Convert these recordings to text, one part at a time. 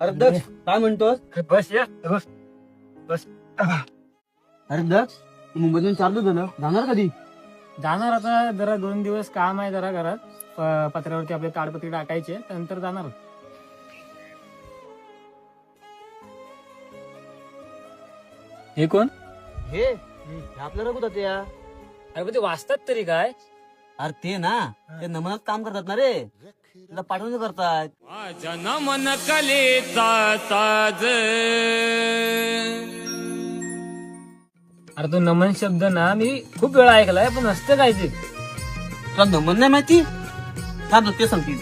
अरे दक्ष काय म्हणतोस? बस या बस बस. अरे दक्ष तू मुंबईतून चालू झालं, जाणार कधी? जाणार आता जरा 2 दिवस काम आहे जरा घरात. पत्र्यावरती आपले ताडपत्री टाकायचे, नंतर जाणार. हे कोण? हे आपल्याला कुठं ते? अरे पण ते वाचतात तरी काय? अरे ते ना, ते नमनात काम करतात ना रे, तुला पाठवून करतात. नमन कलेचा साज. अरे तो नमन शब्द ना मी खूप वेळा ऐकलाय, पण असतं काय ते? तुला नमन नाही माहिती? थांब ते सांगतील.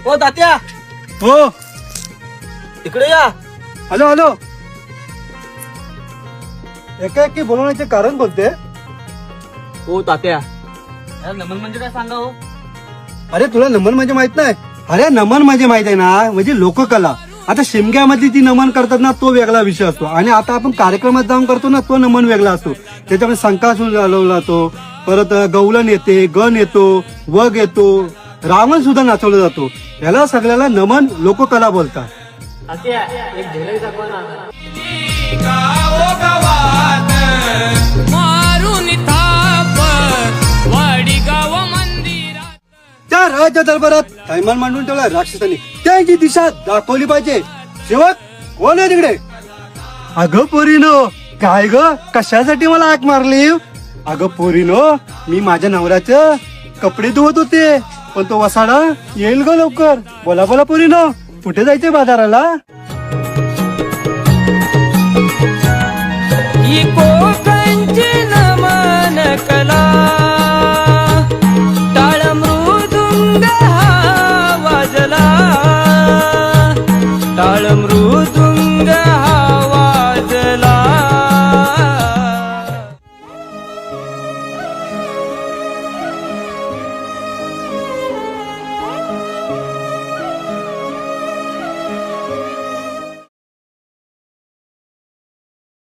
ओ तात्या, हो, इकडे या. Hello hello. एकाएकी बोलवण्याचे कारण कोणते? ओ तात्या, अरे नमन म्हणजे काय सांगा हो? अरे तुला नमन म्हणजे माहित नाही? अरे नमन म्हणजे माहित आहे ना, म्हणजे लोककला. आता शिमग्यामधली ती नमन करतात ना, तो वेगळा विषय असतो, आणि आता आपण कार्यक्रमात जाऊन करतो ना, तो नमन वेगळा असतो. त्याच्यामध्ये संकासूर चालवला जातो, परत गवलन येते, गण येतो, वग येतो, रावण सुद्धा नाचवला जातो. याला सगळ्याला नमन लोककला बोलतात. एक झलक दाखवा ना. मारून थाप वाडी गाव मंदिरात. त्या राज्य दरबारात थैमान मांडून ठेवला राक्षसांनी, त्यांची दिशा दाखवली पाहिजे. सेवक कोण आहे तिकडे? अगं पोरीनो, काय ग, कशासाठी मला हाक मारली? अगं पोरीनो, मी माझ्या नवऱ्याचं कपडे धुवत होते, पण तो वसाडा येईल ग लवकर. बोला बोला पोरीनो, कुठे जायचंय बाजाराला? ही कोकणची नमन कला, टाळ मृदुंग हा वाजला, टाळ मृदुंग